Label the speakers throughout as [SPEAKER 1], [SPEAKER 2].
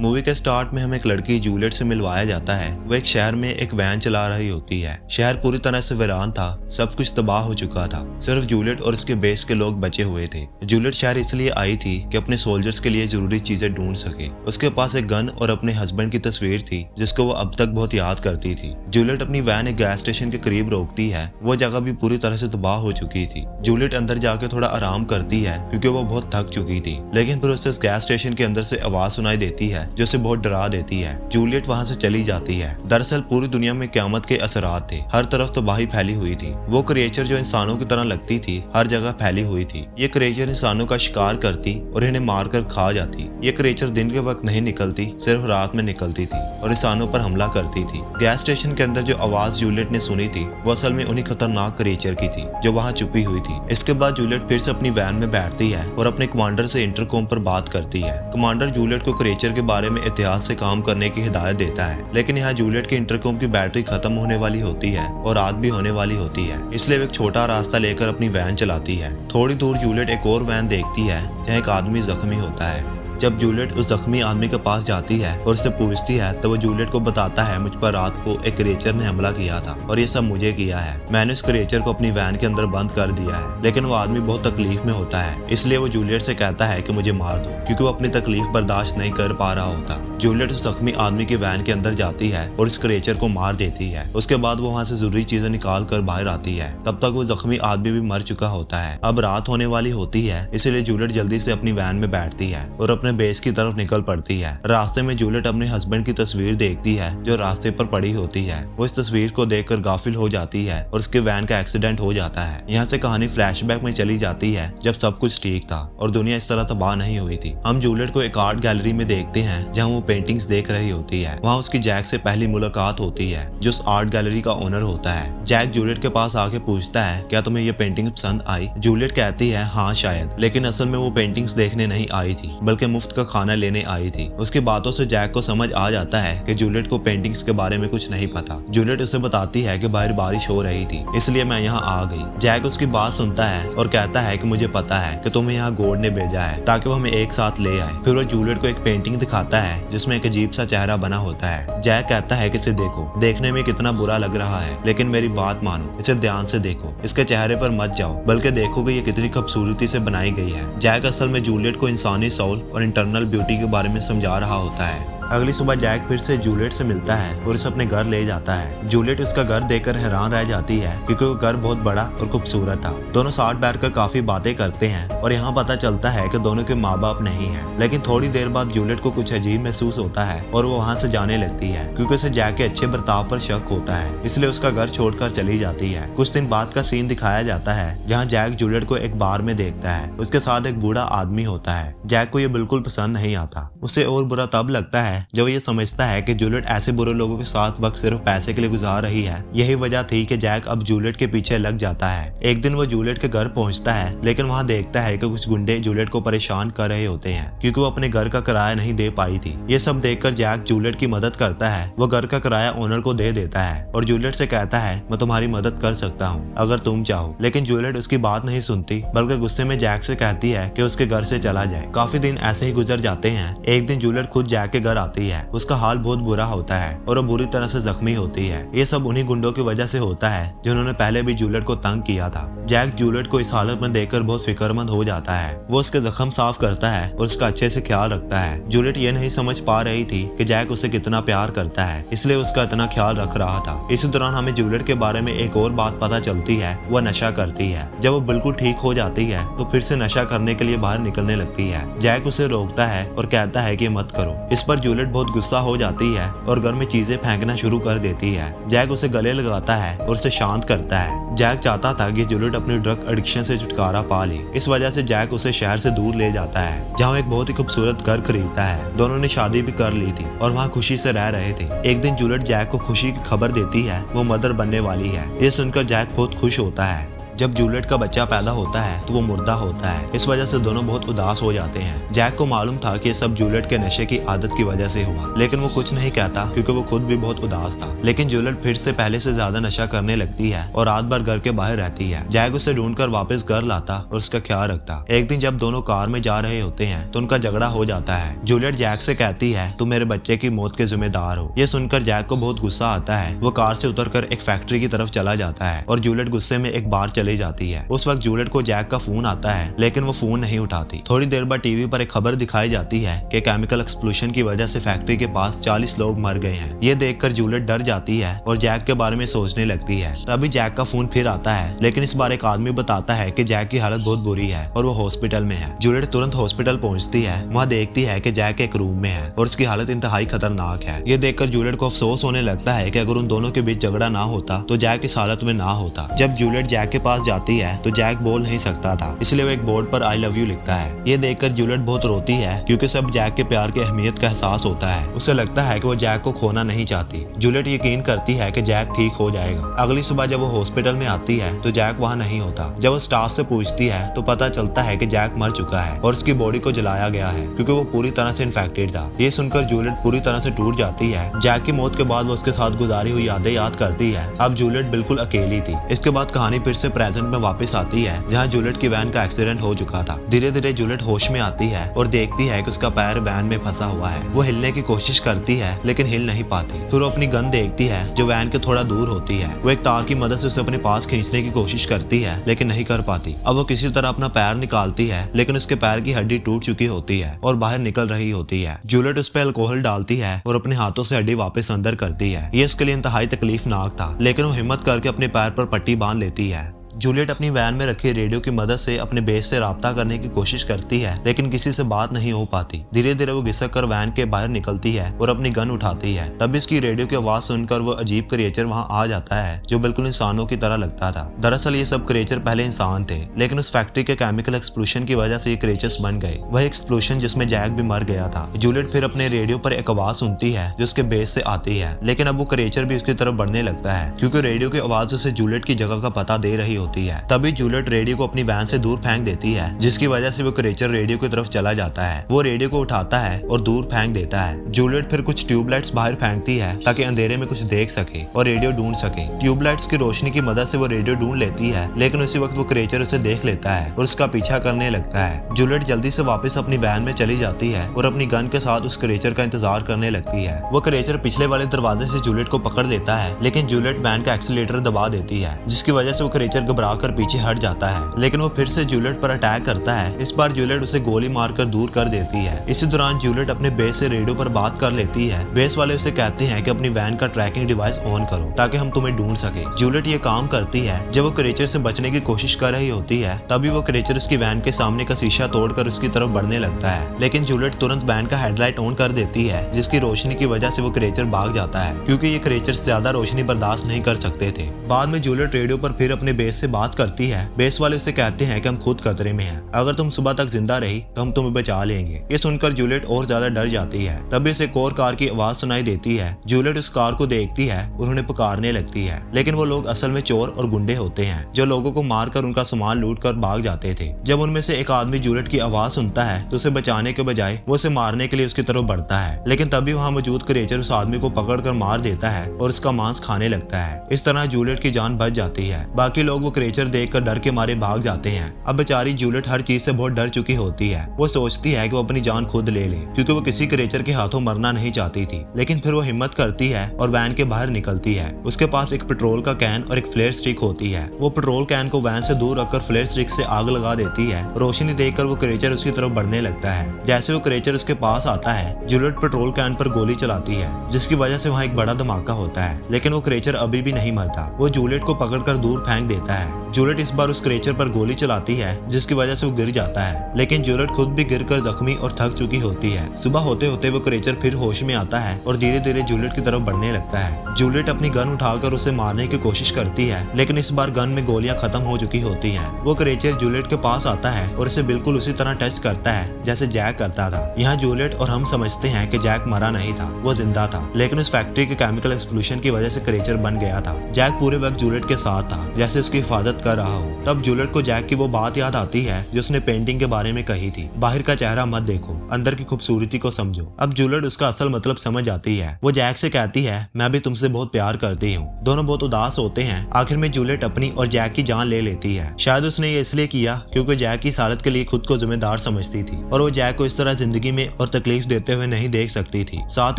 [SPEAKER 1] Movie के start में हमें एक लड़की जूलियट से मिलवाया जाता है। वो एक शहर में एक वैन चला रही होती है। शहर पूरी तरह से वीरान था, सब कुछ तबाह हो चुका था। सिर्फ जूलियट और उसके बेस के लोग बचे हुए थे। जूलियट शहर इसलिए आई थी कि अपने सोल्जर्स के लिए जरूरी चीजें ढूंढ सके। उसके पास एक गन और अपने हस्बैंड की तस्वीर थी जिसको वो अब तक बहुत याद करती थी। जूलियट अपनी वैन एक गैस स्टेशन के करीब रोकती है। वो जगह भी पूरी तरह से तबाह हो चुकी थी। जूलियट अंदर जाके थोड़ा आराम करती है क्योंकि वो बहुत थक चुकी थी, लेकिन फिर उसे उस गैस स्टेशन के अंदर से आवाज सुनाई देती है जो उसे बहुत डरा देती है। जूलियट वहां से चली जाती है। दरअसल पूरी दुनिया में क़यामत के असरात थे, हर तरफ तबाही फैली हुई थी। वो क्रिएचर जो इंसानों की तरह लगती थी हर जगह फैली हुई थी। ये क्रिएचर इंसानों का शिकार करती और इन्हें मारकर खा जाती। ये क्रिएचर दिन के वक्त नहीं निकलती, सिर्फ रात में निकलती थी और इंसानों पर हमला करती थी। गैस स्टेशन के अंदर जो आवाज जूलियट ने सुनी थी वो असल में उन्हीं खतरनाक क्रिएचर की थी जो वहाँ छुपी हुई थी। इसके बाद जूलियट फिर से अपनी वैन में बैठती है और अपने कमांडर से इंटरकॉम पर बात करती है। कमांडर जूलियट को क्रिएचर के बारे में एहतियात से काम करने की हिदायत देता है, लेकिन यहाँ जूलियट के इंटरकॉम की बैटरी खत्म होने वाली होती है और रात भी होने वाली होती है, इसलिए वो एक छोटा रास्ता लेकर अपनी वैन चलाती है। थोड़ी दूर जूलियट एक और वैन देखती है जहाँ एक आदमी जख्मी होता है। जब जूलियट उस जख्मी आदमी के पास जाती है और उससे पूछती है तो वो जूलियट को बताता है मुझ पर रात को एक क्रिएचर ने हमला किया था और ये सब मुझे किया है। मैंने उस क्रिएचर को अपनी वैन के अंदर बंद कर दिया है, लेकिन वो आदमी बहुत तकलीफ में होता है, इसलिए वो जूलियट से कहता है कि मुझे मार दो क्योंकि वो अपनी तकलीफ बर्दाश्त नहीं कर पा रहा होता। जूलियट उस जख्मी आदमी की वैन के अंदर जाती है और इस क्रिएचर को मार देती है। उसके बाद वो वहाँ से जरूरी चीजें निकाल कर बाहर आती है। तब तक वो जख्मी आदमी भी मर चुका होता है। अब रात होने वाली होती है, इसलिए जूलियट जल्दी से अपनी वैन में बैठती है और अपने बेस की तरफ निकल पड़ती है। रास्ते में जूलियट अपने हस्बैंड की तस्वीर देखती है जो रास्ते पर पड़ी होती है। वो इस तस्वीर को देखकर गाफिल हो जाती है और उसके वैन का एक्सीडेंट हो जाता है। यहाँ से कहानी फ्लैशबैक में चली जाती है जब सब कुछ ठीक था और दुनिया इस तरह तबाह नहीं हुई थी। हम जूलियट को एक आर्ट गैलरी में देखते हैं जहाँ वो पेंटिंग्स देख रही होती है। वहाँ उसकी जैक से पहली मुलाकात होती है जो उस आर्ट गैलरी का ओनर होता है। जैक जूलियट के पास आके पूछता है क्या तुम्हें ये पेंटिंग पसंद आई? जूलियट कहती है हाँ शायद, लेकिन असल में वो पेंटिंग्स देखने नहीं आई थी बल्कि मुफ्त का खाना लेने आई थी। उसकी बातों से जैक को समझ आ जाता है कि जूलियट को पेंटिंग्स के बारे में कुछ नहीं पता। जूलियट उसे बताती है कि बाहर बारिश हो रही थी इसलिए मैं यहाँ आ गई। जैक उसकी बात सुनता है और कहता है कि मुझे पता है कि तुम्हें यहाँ गॉड ने भेजा है ताकि वो हमें एक साथ ले आए। फिर वो जूलियट को एक पेंटिंग दिखाता है जिसमें एक अजीब सा चेहरा बना होता है। जैक कहता है कि इसे देखो, देखने में कितना बुरा लग रहा है, लेकिन मेरी बात मानो, इसे ध्यान से देखो, इसके चेहरे पर मत जाओ बल्कि देखो कि ये कितनी खूबसूरती से बनाई गई है। जैक असल में जूलियट को इंसानी सोल और इंटरनल ब्यूटी के बारे में समझा रहा होता है। अगली सुबह जैक फिर से जूलियट से मिलता है और उसे अपने घर ले जाता है। जूलियट उसका घर देखकर हैरान रह जाती है क्योंकि वो घर बहुत बड़ा और खूबसूरत था। दोनों साथ बैठकर काफी बातें करते हैं और यहाँ पता चलता है कि दोनों के माँ बाप नहीं है। लेकिन थोड़ी देर बाद जूलियट को कुछ अजीब महसूस होता है और वो वहाँ से जाने लगती है क्योंकि उसे जैक के अच्छे बर्ताव पर शक होता है, इसलिए उसका घर छोड़कर चली जाती है। कुछ दिन बाद का सीन दिखाया जाता है जहाँ जैक जूलियट को एक बार में देखता है। उसके साथ एक बूढ़ा आदमी होता है। जैक को ये बिल्कुल पसंद नहीं आता। उसे और बुरा तब लगता है जब ये समझता है कि जूलियट ऐसे बुरे लोगों के साथ वक्त सिर्फ पैसे के लिए गुजार रही है। यही वजह थी कि जैक अब जूलियट के पीछे लग जाता है। एक दिन वो जूलियट के घर पहुंचता है, लेकिन वहां देखता है कि कुछ गुंडे जूलियट को परेशान कर रहे होते हैं क्योंकि वो अपने घर का किराया नहीं दे पाई थी। ये सब देखकर जैक जूलियट की मदद करता है। वो घर का किराया ओनर को दे देता है और जूलियट से कहता है मैं तुम्हारी मदद कर सकता हूँ अगर तुम चाहो। लेकिन जूलियट उसकी बात नहीं सुनती बल्कि गुस्से में जैक से कहती है कि उसके घर से चला जाए। काफी दिन ऐसे ही गुजर जाते हैं। एक दिन जूलियट खुद जैक के घर आती है। उसका हाल बहुत बुरा होता है और वो बुरी तरह से जख्मी होती है। ये सब उन्हीं गुंडों की वजह से होता है जिन्होंने पहले भी जूलियट को तंग किया था। जैक जूलियट को इस हालत में देखकर बहुत फिक्रमंद हो जाता है। वो उसके जख्म साफ करता है और उसका अच्छे से ख्याल रखता है। जूलियट ये नहीं समझ पा रही थी कि जैक उसे कितना प्यार करता है, इसलिए उसका इतना ख्याल रख रहा था। इसी दौरान हमें जूलियट के बारे में एक और बात पता चलती है। वह नशा करती है। जब वो बिल्कुल ठीक हो जाती है तो फिर से नशा करने के लिए बाहर निकलने लगती है। जैक उसे रोकता है और कहता है कि मत करो। इस पर जूलियट बहुत गुस्सा हो जाती है और घर में चीजें फेंकना शुरू कर देती है। जैक उसे गले लगाता है और उसे शांत करता है। जैक चाहता था कि जूलियट अपनी ड्रग एडिक्शन से छुटकारा पा ले। इस वजह से जैक उसे शहर से दूर ले जाता है जहाँ एक बहुत ही खूबसूरत घर खरीदता है। दोनों ने शादी भी कर ली थी और वहाँ खुशी से रह रहे थे। एक दिन जूलियट जैक को खुशी की खबर देती है वो मदर बनने वाली है। ये सुनकर जैक बहुत खुश होता है। जब जूलियट का बच्चा पैदा होता है तो वो मुर्दा होता है। इस वजह से दोनों बहुत उदास हो जाते हैं। जैक को मालूम था कि ये सब जूलियट के नशे की आदत की वजह से हुआ, लेकिन वो कुछ नहीं कहता क्योंकि वो खुद भी बहुत उदास था। लेकिन जूलियट फिर से पहले से ज्यादा नशा करने लगती है और रात भर घर के बाहर रहती है। जैक उसे ढूंढकर वापस घर लाता और उसका ख्याल रखता। एक दिन जब दोनों कार में जा रहे होते हैं तो उनका झगड़ा हो जाता है। जूलियट जैक से कहती है तुम मेरे बच्चे की मौत के जिम्मेदार हो। ये सुनकर जैक को बहुत गुस्सा आता है। वो कार से उतरकर एक फैक्ट्री की तरफ चला जाता है और जूलियट गुस्से में एक बार चली जाती है। उस वक्त जूलियट को जैक का फोन आता है, लेकिन वो फोन नहीं उठाती। थोड़ी देर बाद टीवी पर एक खबर दिखाई जाती है कि केमिकल एक्सप्लोजन की वजह से फैक्ट्री के पास 40 लोग मर गए हैं। ये देखकर जूलियट डर जाती है और जैक के बारे में सोचने लगती है। तभी जैक का फोन फिर आता है, लेकिन इस बार एक आदमी बताता है कि जैक की हालत बहुत बुरी है और वो हॉस्पिटल में है। जूलियट तुरंत हॉस्पिटल पहुंचती है। वहाँ देखती है कि जैक एक रूम में है और उसकी हालत इंतहाई खतरनाक है। ये देखकर जूलियट को अफसोस होने लगता है कि अगर उन दोनों के बीच झगड़ा ना होता तो जैक इस हालत में ना होता। जब जूलियट जैक के पास जाती है तो जैक बोल नहीं सकता था, इसलिए वो एक बोर्ड पर आई लव यू लिखता है। ये देखकर जूलियट बहुत रोती है क्योंकि सब जैक के प्यार की अहमियत का एहसास होता है। उसे लगता है कि वो जैक को खोना नहीं चाहती। जूलियट यकीन करती है कि जैक ठीक हो जाएगा। अगली सुबह जब वो हॉस्पिटल में आती है तो जैक वहाँ नहीं होता। जब वो स्टाफ से पूछती है तो पता चलता है कि जैक मर चुका है और उसकी बॉडी को जलाया गया है क्योंकि वो पूरी तरह से इन्फेक्टेड था। ये सुनकर जूलियट पूरी तरह से टूट जाती है। जैक की मौत के बाद वो उसके साथ गुजारी हुई यादें याद करती है। अब जूलियट बिल्कुल अकेली थी। इसके बाद कहानी फिर से प्रेजेंट में वापस आती है, जहाँ जूलियट की वैन का एक्सीडेंट हो चुका था। धीरे धीरे जूलियट होश में आती है और देखती है कि उसका पैर वैन में फंसा हुआ है। वो हिलने की कोशिश करती है लेकिन हिल नहीं पाती। फिर वो अपनी गन देखती है जो वैन के थोड़ा दूर होती है। वो एक तार की मदद से उसे अपने पास खींचने की कोशिश करती है लेकिन नहीं कर पाती। अब वो किसी तरह अपना पैर निकालती है, लेकिन उसके पैर की हड्डी टूट चुकी होती है और बाहर निकल रही होती है। जूलियट उस पर अल्कोहल डालती है और अपने हाथों से हड्डी वापस अंदर करती है। ये उसके लिए इंतहाई तकलीफनाक था, लेकिन वो हिम्मत करके अपने पैर पर पट्टी बांध लेती है। जूलियट अपनी वैन में रखे रेडियो की मदद से अपने बेस से राब्ता करने की कोशिश करती है, लेकिन किसी से बात नहीं हो पाती। धीरे धीरे वो घिसक कर वैन के बाहर निकलती है और अपनी गन उठाती है। तभी उसकी रेडियो की आवाज सुनकर वो अजीब क्रिएचर वहाँ आ जाता है जो बिल्कुल इंसानों की तरह लगता था। दरअसल ये सब क्रिएचर पहले इंसान थे, लेकिन उस फैक्ट्री के केमिकल एक्सप्लोजन की वजह से ये क्रिएचर्स बन गए। वह एक्सप्लोजन जिसमें जैक भी मर गया था। जूलियट फिर अपने रेडियो पर एक आवाज सुनती है जो उसके बेस से आती है, लेकिन अब वो क्रिएचर भी उसकी तरफ बढ़ने लगता है क्योंकि रेडियो की आवाज उसे जूलियट की जगह का पता दे रही होती है। तभी जूलियट रेडियो को अपनी वैन से दूर फेंक देती है, जिसकी वजह से वो क्रिएचर रेडियो की तरफ चला जाता है। वो रेडियो को उठाता है और दूर फेंक देता है। जूलियट फिर कुछ ट्यूबलाइट्स बाहर फेंकती है ताकि अंधेरे में कुछ देख सके और रेडियो ढूंढ सके। ट्यूबलाइट्स की रोशनी की मदद से वो रेडियो ढूंढ लेती है, लेकिन उसी वक्त वो क्रिएचर उसे देख लेता है और उसका पीछा करने लगता है। जूलियट जल्दी से वापस अपनी वैन में चली जाती है और अपनी गन के साथ उस क्रिएचर का इंतजार करने लगती है। वो क्रिएचर पिछले वाले दरवाजे से जूलियट को पकड़ लेता है, लेकिन जूलियट वैन का एक्सीलेटर दबा देती है, जिसकी वजह से वो क्रिएचर घबरा कर पीछे हट जाता है। लेकिन वो फिर से जूलियट पर अटैक करता है। इस बार जूलियट उसे गोली मारकर दूर कर देती है। इसी दौरान जूलियट अपने बेस से रेडियो पर बात कर लेती है। बेस वाले उसे कहते हैं कि अपनी वैन का ट्रैकिंग डिवाइस ऑन करो ताकि हम तुम्हें ढूंढ सके। जूलियट ये काम करती है। जब वो क्रिएचर से बचने की कोशिश कर रही होती है, तभी वो क्रिएचर उसकी वैन के सामने का शीशा तोड़कर उसकी तरफ बढ़ने लगता है, लेकिन जूलियट तुरंत वैन का हेडलाइट ऑन कर देती है, जिसकी रोशनी की वजह से वो क्रिएचर भाग जाता है क्योंकि ये क्रिएचर ज्यादा रोशनी बर्दाश्त नहीं कर सकते थे। बाद में जूलियट रेडियो पर फिर अपने बेस से बात करती है। बेस वाले उसे कहते हैं कि हम खुद खतरे में हैं। अगर तुम सुबह तक जिंदा रही तो हम तुम्हें बचा लेंगे। ये सुनकर जूलियट और ज्यादा डर जाती है। तभी उसे एक और कार की आवाज सुनाई देती है। जूलियट उस कार को देखती है और उन्हें पुकारने लगती है, लेकिन वो लोग असल में चोर और गुंडे होते हैं जो लोगों को मारकर उनका सामान लूट कर भाग जाते थे। जब उनमें से एक आदमी जूलियट की आवाज सुनता है तो उसे बचाने के बजाय वो उसे मारने के लिए उसकी तरफ बढ़ता है, लेकिन तभी वहाँ मौजूद क्रिएचर उस आदमी को पकड़कर मार देता है और उसका मांस खाने लगता है। इस तरह जूलियट की जान बच जाती है। बाकी लोग वो क्रिएचर देखकर डर के मारे भाग जाते हैं। अब बेचारी जूलियट हर चीज से बहुत डर चुकी होती है। वो सोचती है कि वो अपनी जान खुद ले ले क्योंकि वो किसी क्रिएचर के हाथों मरना नहीं चाहती थी, लेकिन फिर वो हिम्मत करती है और वैन के बाहर निकलती है। उसके पास एक पेट्रोल का कैन और एक फ्लेयर स्टिक होती है। वो पेट्रोल कैन को वैन से दूर रखकर फ्लेयर स्टिक से आग लगा देती है। रोशनी देखकर वो क्रिएचर उसकी तरफ बढ़ने लगता है। जैसे वो क्रिएचर उसके पास आता है, जूलियट पेट्रोल कैन पर गोली चलाती है, जिसकी वजह से वहाँ एक बड़ा धमाका होता है, लेकिन वो क्रिएचर अभी भी नहीं मरता। वो जूलियट को पकड़कर दूर फेंक देता है। जूलियट इस बार उस क्रिएचर पर गोली चलाती है, जिसकी वजह से वो गिर जाता है, लेकिन जूलियट खुद भी गिरकर जख्मी और थक चुकी होती है। सुबह होते होते वो क्रिएचर फिर होश में आता है और धीरे धीरे जूलियट की तरफ बढ़ने लगता है। जूलियट अपनी गन उठाकर उसे मारने की कोशिश करती है, लेकिन इस बार गन में गोलियां खत्म हो चुकी होती हैं। वो क्रिएचर जूलियट के पास आता है और इसे बिल्कुल उसी तरह टच करता है जैसे जैक करता था। यहाँ जूलियट और हम समझते हैं कि जैक मरा नहीं था, वो जिंदा था, लेकिन उस फैक्ट्री के केमिकल एक्सप्लोजन की वजह से क्रिएचर बन गया था। जैक पूरे वक्त जूलियट के साथ था, जैसे उसकी हिफाजत बात कर रहा हूँ। तब जूलियट को जैक की वो बात याद आती है जो उसने पेंटिंग के बारे में कही थी, बाहर का चेहरा मत देखो, अंदर की खूबसूरती को समझो। अब जूलियट उसका असल मतलब समझ आती है। वो जैक से कहती है मैं भी तुमसे बहुत प्यार करती हूँ। दोनों बहुत उदास होते हैं। आखिर में जूलियट अपनी और जैक की जान ले लेती है। शायद उसने ये इसलिए किया क्योंकि जैक की इस हालत के लिए खुद को जिम्मेदार समझती थी और वो जैक को इस तरह जिंदगी में और तकलीफ देते हुए नहीं देख सकती थी। साथ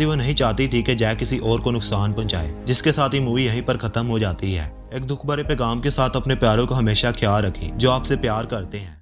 [SPEAKER 1] ही वो नहीं चाहती थी कि जैक किसी और को नुकसान पहुंचाए। जिसके साथ ही मूवी यहीं पर खत्म हो जाती है। एक दुख भरे पैगाम के साथ अपने प्यारों का हमेशा ख्याल रखें जो आपसे प्यार करते हैं।